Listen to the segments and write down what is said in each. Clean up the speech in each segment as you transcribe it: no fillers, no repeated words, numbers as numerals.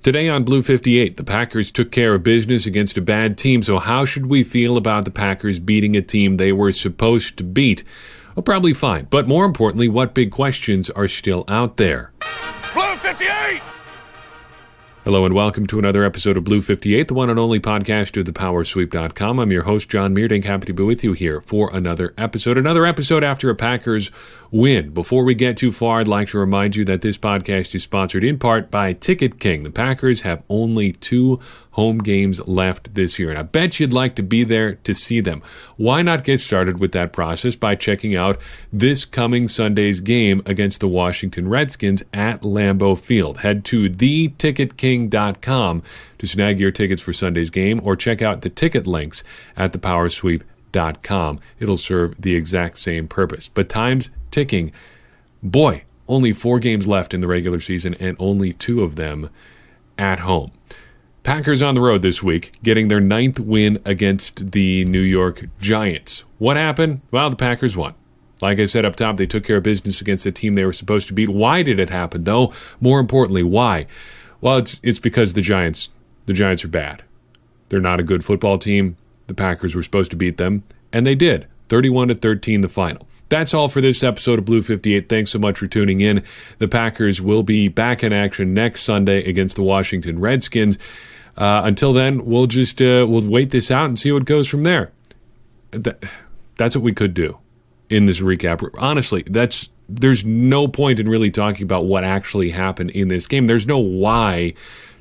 Today on Blue 58, the Packers took care of business against a bad team, so how should we feel about the Packers beating a team they were supposed to beat? Well, probably fine, but more importantly, what big questions are still out there? Blue 58! Hello and welcome to another episode of Blue 58, the one and only podcast of thepowersweep.com. I'm your host, John Meerdink, happy to be with you here for another episode after a Packers win. Before we get too far, I'd like to remind you that this podcast is sponsored in part by Ticket King. The Packers have only 2 home games left this year, and I bet you'd like to be there to see them. Why not get started with that process by checking out this coming Sunday's game against the Washington Redskins at Lambeau Field? Head to theticketking.com to snag your tickets for Sunday's game, or check out the ticket links at thepowersweep.com. It'll serve the exact same purpose. But time's ticking. Boy, only 4 games left in the regular season, and only 2 of them at home. Packers on the road this week, getting their 9th win against the New York Giants. What happened? Well, the Packers won. Like I said up top, they took care of business against the team they were supposed to beat. Why did it happen, though? More importantly, why? Well, it's because the Giants are bad. They're not a good football team. The Packers were supposed to beat them, and they did. 31-13 the final. That's all for this episode of Blue 58. Thanks so much for tuning in. The Packers will be back in action next Sunday against the Washington Redskins. Until then, we'll wait this out and see what goes from there. That's what we could do in this recap. Honestly, there's no point in really talking about what actually happened in this game. There's no why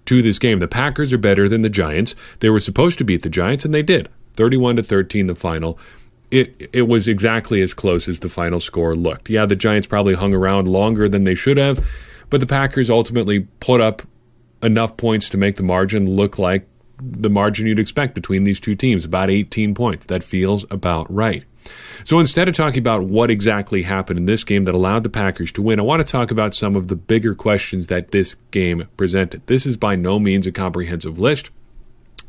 to this game. The Packers are better than the Giants. They were supposed to beat the Giants, and they did. 31-13 the final. It was exactly as close as the final score looked. Yeah, the Giants probably hung around longer than they should have, but the Packers ultimately put up enough points to make the margin look like the margin you'd expect between these two teams, about 18 points. That feels about right. So instead of talking about what exactly happened in this game that allowed the Packers to win, I want to talk about some of the bigger questions that this game presented. This is by no means a comprehensive list,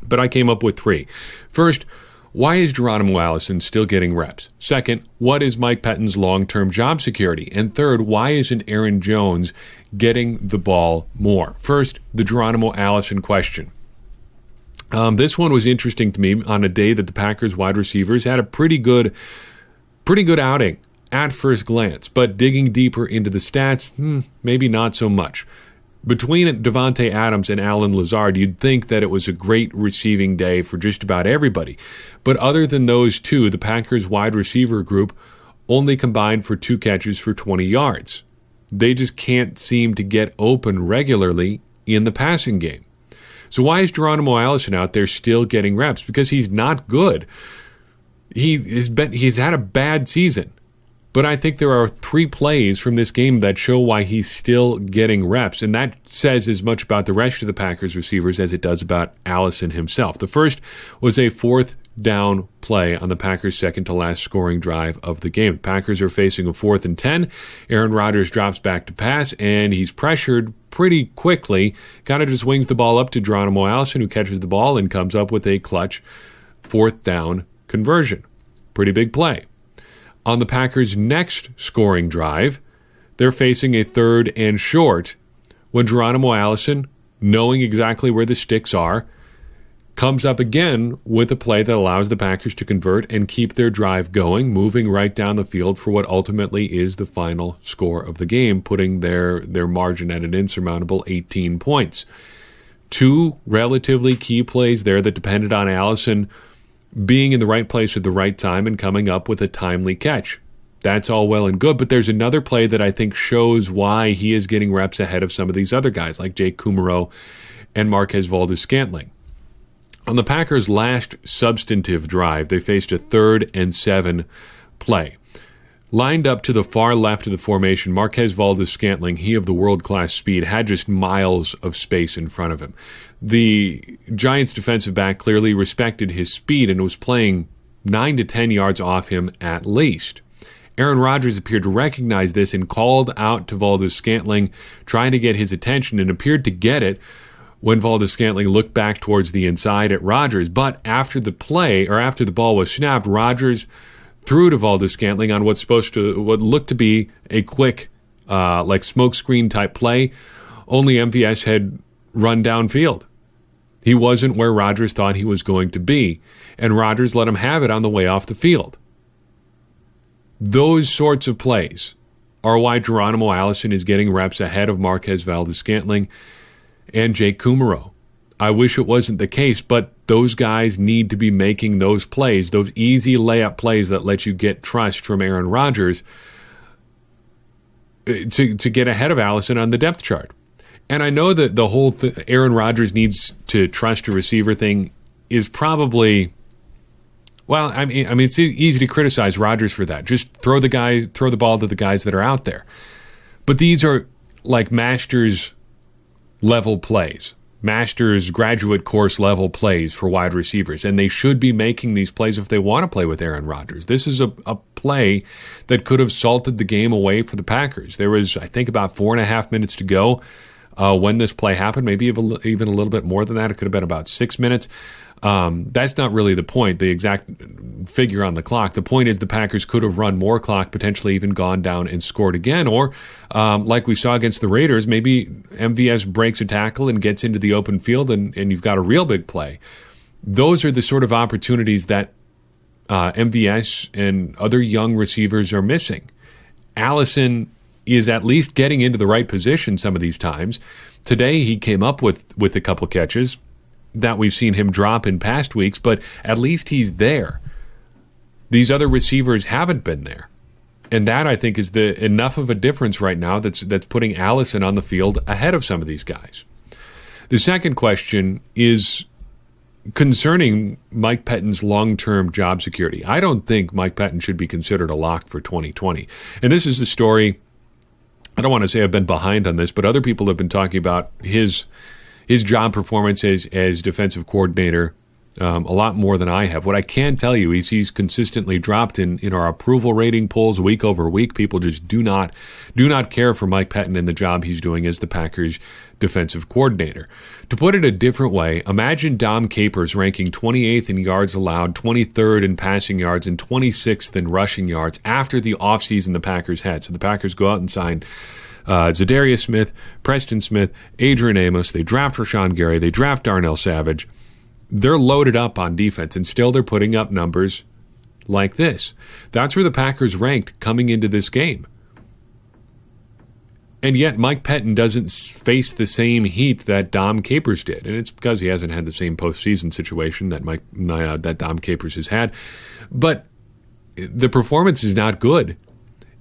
but I came up with 3. First, why is Geronimo Allison still getting reps? Second, what is Mike Pettine's long-term job security? And third, why isn't Aaron Jones getting the ball more? First, the Geronimo Allison question. This one was interesting to me on a day that the Packers wide receivers had a pretty good outing at first glance, but digging deeper into the stats, maybe not so much. Between Davante Adams and Allen Lazard, you'd think that it was a great receiving day for just about everybody. But other than those two, the Packers wide receiver group only combined for 2 catches for 20 yards. They just can't seem to get open regularly in the passing game. So why is Geronimo Allison out there still getting reps? Because he's not good. He's had a bad season. But I think there are 3 plays from this game that show why he's still getting reps, and that says as much about the rest of the Packers receivers as it does about Allison himself. The first was a 4th down play on the Packers' second-to-last scoring drive of the game. The Packers are facing a 4th and 10. Aaron Rodgers drops back to pass, and he's pressured pretty quickly. Kind of just wings the ball up to Geronimo Allison, who catches the ball and comes up with a clutch 4th down conversion. Pretty big play. On the Packers' next scoring drive, they're facing a 3rd and short when Geronimo Allison, knowing exactly where the sticks are, comes up again with a play that allows the Packers to convert and keep their drive going, moving right down the field for what ultimately is the final score of the game, putting their margin at an insurmountable 18 points. 2 relatively key plays there that depended on Allison being in the right place at the right time and coming up with a timely catch. That's all well and good, but there's another play that I think shows why he is getting reps ahead of some of these other guys like Jake Kumerow and Marquez Valdes-Scantling. On the Packers' last substantive drive, they faced a 3rd and 7 play. Lined up to the far left of the formation, Marquez Valdes-Scantling, he of the world-class speed, had just miles of space in front of him. The Giants' defensive back clearly respected his speed and was playing 9 to 10 yards off him at least. Aaron Rodgers appeared to recognize this and called out to Valdes-Scantling, trying to get his attention, and appeared to get it when Valdes-Scantling looked back towards the inside at Rodgers. But after the ball was snapped, Rodgers threw to Valdes-Scantling on what looked to be a quick, like smokescreen type play. Only MVS had run downfield. He wasn't where Rodgers thought he was going to be, and Rodgers let him have it on the way off the field. Those sorts of plays are why Geronimo Allison is getting reps ahead of Marquez Valdes-Scantling and Jake Kumerow. I wish it wasn't the case, but those guys need to be making those plays, those easy layup plays that let you get trust from Aaron Rodgers to get ahead of Allison on the depth chart. And I know that the whole Aaron Rodgers needs to trust a receiver thing is probably, well, I mean, it's easy to criticize Rodgers for that. Just throw the ball to the guys that are out there. But these are like Masters level plays, Masters graduate course level plays for wide receivers, and they should be making these plays if they want to play with Aaron Rodgers. This is a play that could have salted the game away for the Packers. There was, I think, about 4.5 minutes to go when this play happened, maybe even a little bit more than that. It could have been about 6 minutes. That's not really the point, the exact figure on the clock. The point is the Packers could have run more clock, potentially even gone down and scored again. Or, like we saw against the Raiders, maybe MVS breaks a tackle and gets into the open field and you've got a real big play. Those are the sort of opportunities that MVS and other young receivers are missing. Allison is at least getting into the right position some of these times. Today he came up with a couple catches that we've seen him drop in past weeks, but at least he's there. These other receivers haven't been there. And that, I think, is enough of a difference right now that's putting Allison on the field ahead of some of these guys. The second question is concerning Mike Pettine's long-term job security. I don't think Mike Pettine should be considered a lock for 2020. And this is the story, I don't want to say I've been behind on this, but other people have been talking about his job performance as defensive coordinator a lot more than I have. What I can tell you is he's consistently dropped in our approval rating polls week over week. People just do not care for Mike Pettine and the job he's doing as the Packers defensive coordinator. To put it a different way, imagine Dom Capers ranking 28th in yards allowed, 23rd in passing yards, and 26th in rushing yards after the offseason the Packers had. So the Packers go out and sign Zadarius Smith, Preston Smith, Adrian Amos. They draft Rashawn Gary. They draft Darnell Savage. They're loaded up on defense, and still they're putting up numbers like this. That's where the Packers ranked coming into this game. And yet Mike Pettine doesn't face the same heat that Dom Capers did. And it's because he hasn't had the same postseason situation that Dom Capers has had. But the performance is not good.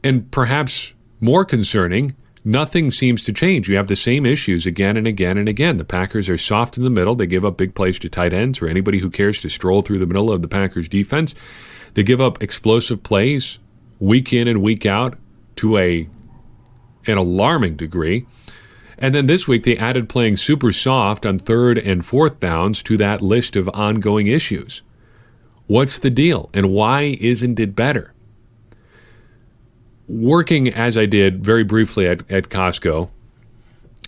And perhaps more concerning, nothing seems to change. You have the same issues again and again and again. The Packers are soft in the middle. They give up big plays to tight ends or anybody who cares to stroll through the middle of the Packers defense. They give up explosive plays week in and week out to an alarming degree. And then this week they added playing super soft on 3rd and 4th downs to that list of ongoing issues. What's the deal? And why isn't it better? Working as I did very briefly at Costco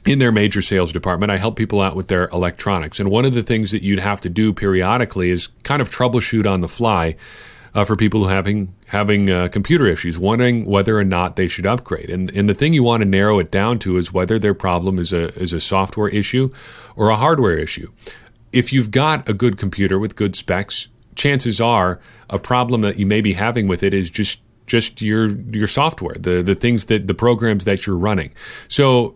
in their major sales department, I help people out with their electronics. And one of the things that you'd have to do periodically is kind of troubleshoot on the fly for people who having computer issues, wondering whether or not they should upgrade. And the thing you want to narrow it down to is whether their problem is a software issue or a hardware issue. If you've got a good computer with good specs, chances are a problem that you may be having with it is just your software, the things that the programs that you're running. So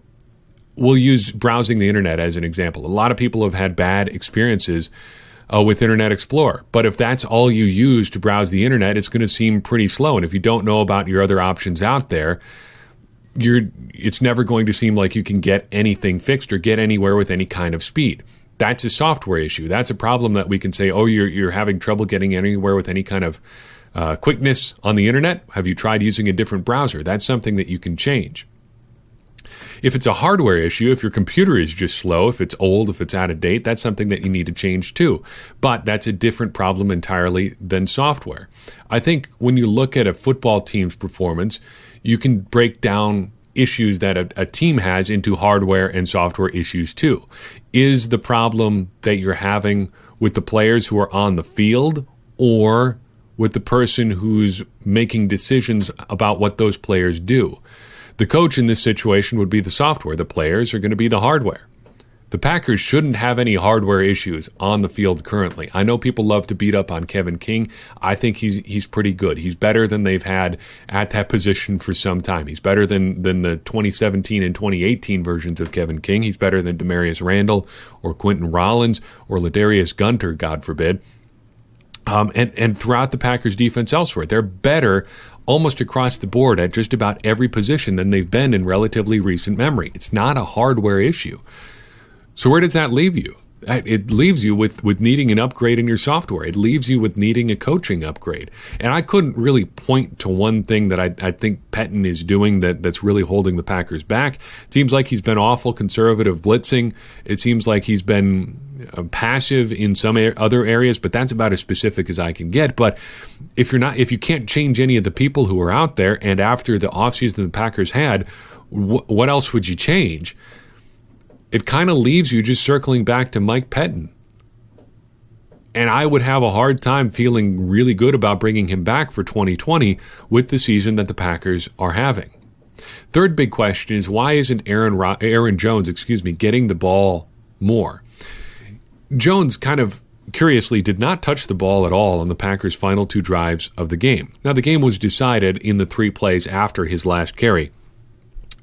we'll use browsing the internet as an example. A lot of people have had bad experiences with Internet Explorer. But if that's all you use to browse the internet, it's going to seem pretty slow. And if you don't know about your other options out there, it's never going to seem like you can get anything fixed or get anywhere with any kind of speed. That's a software issue. That's a problem that we can say, oh, you're having trouble getting anywhere with any kind of quickness on the internet. Have you tried using a different browser? That's something that you can change. If it's a hardware issue, if your computer is just slow, if it's old, if it's out of date, that's something that you need to change too. But that's a different problem entirely than software. I think when you look at a football team's performance, you can break down issues that a team has into hardware and software issues too. Is the problem that you're having with the players who are on the field or with the person who's making decisions about what those players do? The coach in this situation would be the software. The players are going to be the hardware. The Packers shouldn't have any hardware issues on the field currently. I know people love to beat up on Kevin King. I think he's pretty good. He's better than they've had at that position for some time. He's better than the 2017 and 2018 versions of Kevin King. He's better than Demarius Randall or Quentin Rollins or Ladarius Gunter, God forbid. And throughout the Packers defense elsewhere, they're better almost across the board at just about every position than they've been in relatively recent memory. It's not a hardware issue. So where does that leave you? It leaves you with needing an upgrade in your software. It leaves you with needing a coaching upgrade. And I couldn't really point to one thing that I think Pettine is doing that's really holding the Packers back. It seems like he's been awful conservative blitzing. It seems like he's been passive in some other areas, but that's about as specific as I can get. But if you can't change any of the people who are out there, and after the offseason the Packers had, what else would you change? It kind of leaves you just circling back to Mike Pettine. And I would have a hard time feeling really good about bringing him back for 2020 with the season that the Packers are having. Third big question is, why isn't Aaron Jones, getting the ball more? Jones kind of curiously did not touch the ball at all on the Packers' final 2 drives of the game. Now, the game was decided in the 3 plays after his last carry,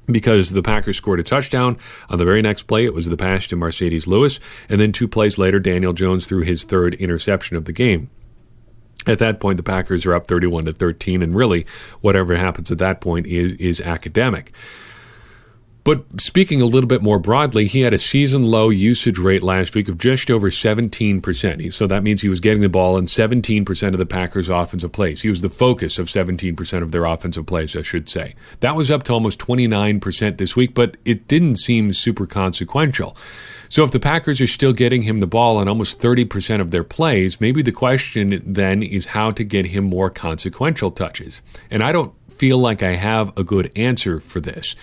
because the Packers scored a touchdown. On the very next play, it was the pass to Mercedes Lewis, and then 2 plays later, Daniel Jones threw his 3rd interception of the game. At that point, the Packers are up 31-13, and really, whatever happens at that point is academic. But speaking a little bit more broadly, he had a season-low usage rate last week of just over 17%. So that means he was getting the ball in 17% of the Packers' offensive plays. He was the focus of 17% of their offensive plays, I should say. That was up to almost 29% this week, but it didn't seem super consequential. So if the Packers are still getting him the ball on almost 30% of their plays, maybe the question then is how to get him more consequential touches. And I don't feel like I have a good answer for this.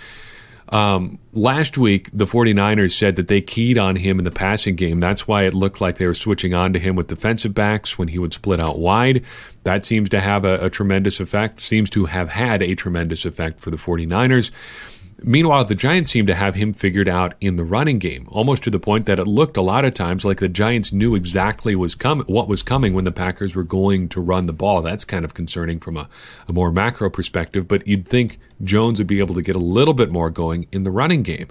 Last week, the 49ers said that they keyed on him in the passing game. That's why it looked like they were switching on to him with defensive backs when he would split out wide. That seems to have a tremendous effect, seems to have had a tremendous effect for the 49ers. Meanwhile, the Giants seem to have him figured out in the running game, almost to the point that it looked a lot of times like the Giants knew exactly what was coming when the Packers were going to run the ball. That's kind of concerning from a more macro perspective, but you'd think Jones would be able to get a little bit more going in the running game.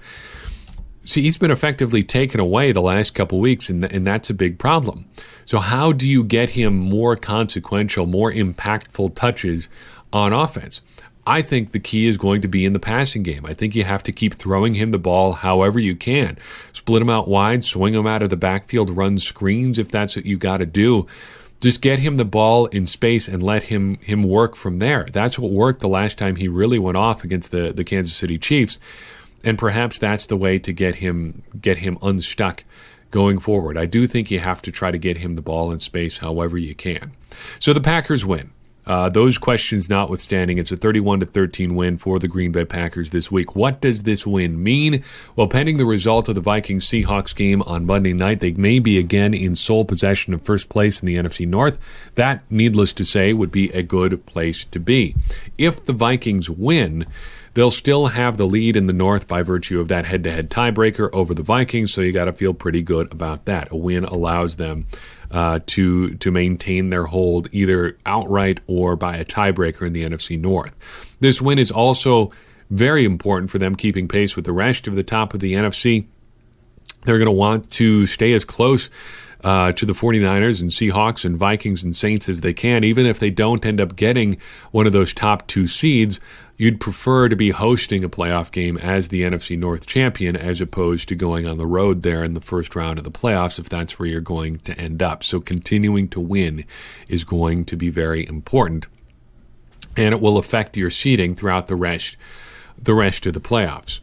See, he's been effectively taken away the last couple weeks, and that's a big problem. So how do you get him more consequential, more impactful touches on offense? I think the key is going to be in the passing game. I think you have to keep throwing him the ball however you can. Split him out wide, swing him out of the backfield, run screens if that's what you got to do. Just get him the ball in space and let him work from there. That's what worked the last time he really went off against the Kansas City Chiefs, and perhaps that's the way to get him unstuck going forward. I do think you have to try to get him the ball in space however you can. So the Packers win. Those questions notwithstanding, it's a 31-13 win for the Green Bay Packers this week. What does this win mean? Well, pending the result of the Vikings-Seahawks game on Monday night, they may be again in sole possession of first place in the NFC North. That, needless to say, would be a good place to be. If the Vikings win, they'll still have the lead in the North by virtue of that head-to-head tiebreaker over the Vikings, so you got to feel pretty good about that. A win allows them to maintain their hold either outright or by a tiebreaker in the NFC North. This win is also very important for them keeping pace with the rest of the top of the NFC. They're going to want to stay as close to the 49ers and Seahawks and Vikings and Saints as they can, even if they don't end up getting one of those top 2 seeds. You'd prefer to be hosting a playoff game as the NFC North champion as opposed to going on the road there in the first round of the playoffs if that's where you're going to end up. So continuing to win is going to be very important, and it will affect your seeding throughout the rest of the playoffs.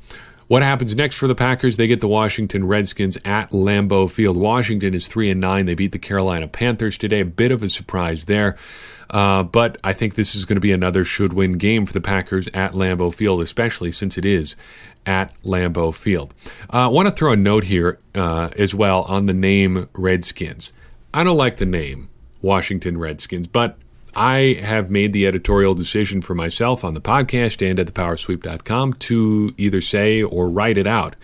What happens next for the Packers? They get the Washington Redskins at Lambeau Field. Washington is 3-9. They beat the Carolina Panthers today. A bit of a surprise there. But I think this is going to be another should-win game for the Packers at Lambeau Field, especially since it is at Lambeau Field. I want to throw a note here as well on the name Redskins. I don't like the name Washington Redskins, but I have made the editorial decision for myself on the podcast and at thepowersweep.com to either say or write it out.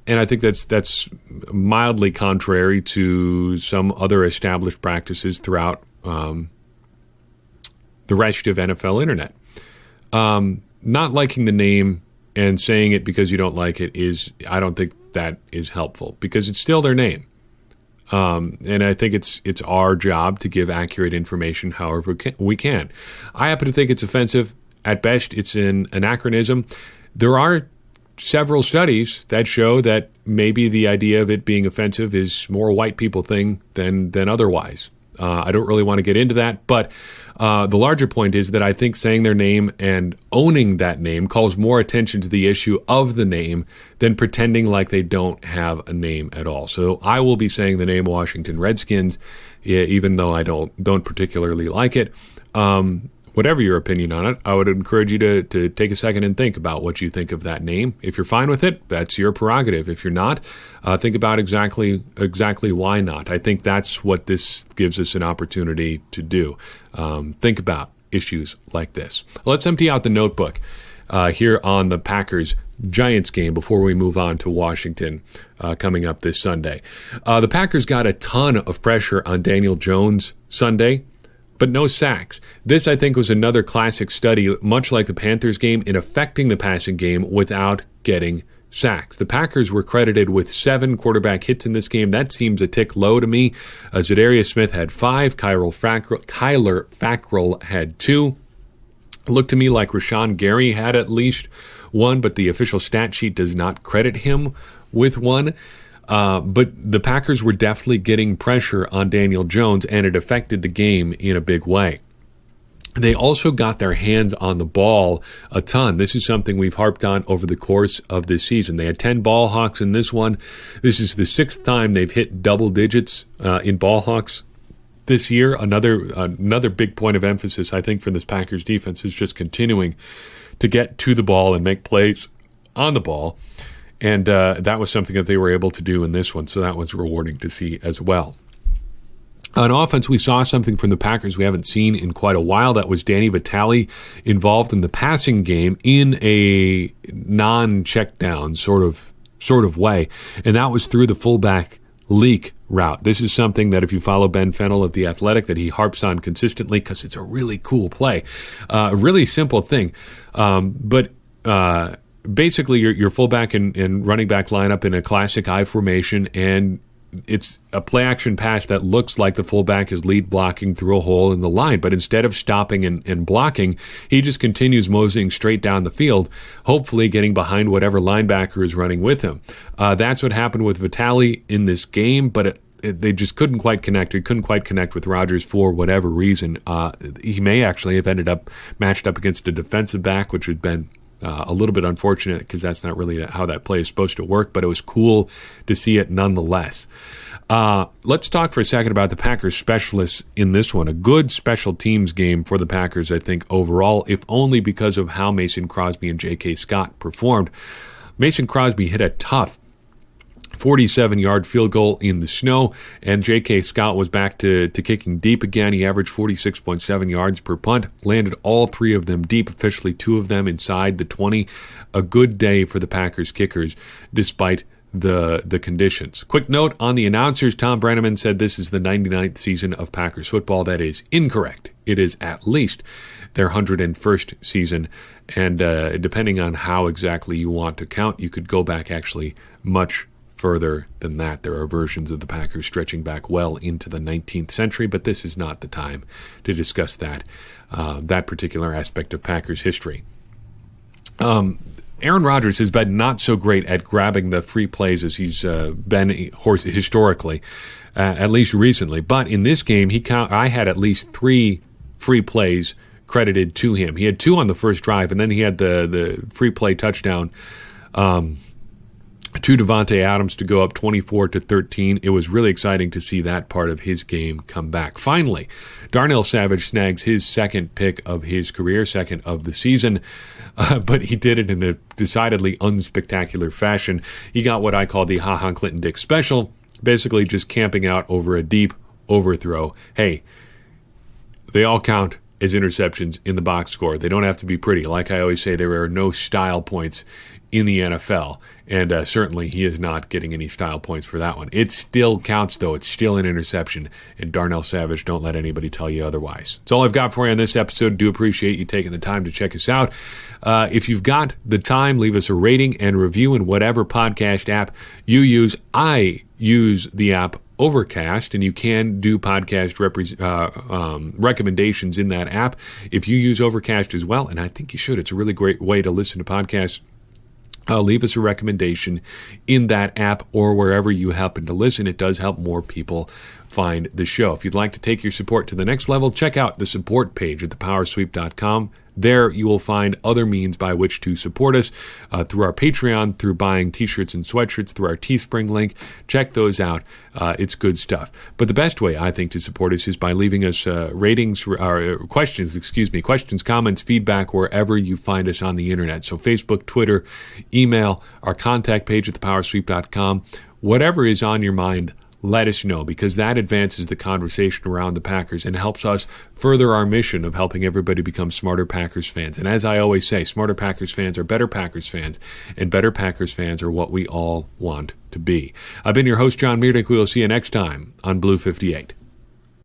And I think that's mildly contrary to some other established practices throughout the rest of NFL internet. Not liking the name and saying it because you don't like it I don't think that is helpful, because it's still their name. And I think it's our job to give accurate information however we can. I happen to think it's offensive. At best, it's an anachronism. There are several studies that show that maybe the idea of it being offensive is more a white people thing than otherwise. I don't really want to get into that, but the larger point is that I think saying their name and owning that name calls more attention to the issue of the name than pretending like they don't have a name at all. So I will be saying the name Washington Redskins, even though I don't particularly like it. Whatever your opinion on it, I would encourage you to take a second and think about what you think of that name. If you're fine with it, that's your prerogative. If you're not, think about exactly why not. I think that's what this gives us an opportunity to do. Think about issues like this. Let's empty out the notebook here on the Packers-Giants game before we move on to Washington coming up this Sunday. The Packers got a ton of pressure on Daniel Jones Sunday, but no sacks. This, I think, was another classic study, much like the Panthers game, in affecting the passing game without getting sacks. The Packers were credited with 7 quarterback hits in this game. That seems a tick low to me. Zadarius Smith had 5. Kyler Fackrell had 2. It looked to me like Rashawn Gary had at least 1, but the official stat sheet does not credit him with 1. But the Packers were definitely getting pressure on Daniel Jones, and it affected the game in a big way. They also got their hands on the ball a ton. This is something we've harped on over the course of this season. They had 10 ball hawks in this one. This is the 6th time they've hit double digits in ball hawks this year. Another big point of emphasis, I think, for this Packers defense is just continuing to get to the ball and make plays on the ball. And that was something that they were able to do in this one, so that was rewarding to see as well. On offense, we saw something from the Packers we haven't seen in quite a while. That was Danny Vitale involved in the passing game in a non-check down sort of way, and that was through the fullback leak route. This is something that if you follow Ben Fennell of The Athletic, that he harps on consistently because it's a really cool play. A really simple thing, but basically your fullback and running back line up in a classic I formation, and it's a play-action pass that looks like the fullback is lead blocking through a hole in the line, but instead of stopping and blocking, he just continues moseying straight down the field, hopefully getting behind whatever linebacker is running with him. That's what happened with Vitale in this game, but they just couldn't quite connect. He couldn't quite connect with Rodgers for whatever reason. He may actually have ended up matched up against a defensive back, which had been a little bit unfortunate because that's not really how that play is supposed to work, but it was cool to see it nonetheless. Let's talk for a second about the Packers specialists in this one. A good special teams game for the Packers, I think, overall, if only because of how Mason Crosby and J.K. Scott performed. Mason Crosby hit a tough 47-yard field goal in the snow, and J.K. Scott was back to kicking deep again. He averaged 46.7 yards per punt, landed all 3 of them deep, officially 2 of them inside the 20. A good day for the Packers kickers, despite the conditions. Quick note on the announcers, Tom Brenneman said this is the 99th season of Packers football. That is incorrect. It is at least their 101st season, and depending on how exactly you want to count, you could go back actually much further than that. There are versions of the Packers stretching back well into the 19th century, but this is not the time to discuss that particular aspect of Packers history. Aaron Rodgers has been not so great at grabbing the free plays as he's been historically, at least recently. But in this game, I had at least 3 free plays credited to him. He had 2 on the first drive, and then he had the free play touchdown to Davante Adams to go up 24-13. It was really exciting to see that part of his game come back. Finally, Darnell Savage snags his second pick of his career, second of the season, but he did it in a decidedly unspectacular fashion. He got what I call the Ha-Ha Clinton Dix special, basically just camping out over a deep overthrow. Hey, they all count as interceptions in the box score. They don't have to be pretty. Like I always say, there are no style points in the NFL. And certainly he is not getting any style points for that one. It still counts, though. It's still an interception. And Darnell Savage, don't let anybody tell you otherwise. That's all I've got for you on this episode. Do appreciate you taking the time to check us out. If you've got the time, leave us a rating and review in whatever podcast app you use. I use the app Overcast, and you can do podcast recommendations in that app if you use Overcast as well, and I think you should. It's a really great way to listen to podcasts. Leave us a recommendation in that app or wherever you happen to listen. It does help more people find the show. If you'd like to take your support to the next level, check out the support page at thepowersweep.com. There you will find other means by which to support us through our Patreon, through buying t-shirts and sweatshirts, through our Teespring link. Check those out. It's good stuff. But the best way, I think, to support us is by leaving us questions, comments, feedback, wherever you find us on the internet. So Facebook, Twitter, email, our contact page at thepowersweep.com. Whatever is on your mind, let us know, because that advances the conversation around the Packers and helps us further our mission of helping everybody become smarter Packers fans. And as I always say, smarter Packers fans are better Packers fans, and better Packers fans are what we all want to be. I've been your host, John Meerdink. We will see you next time on Blue 58.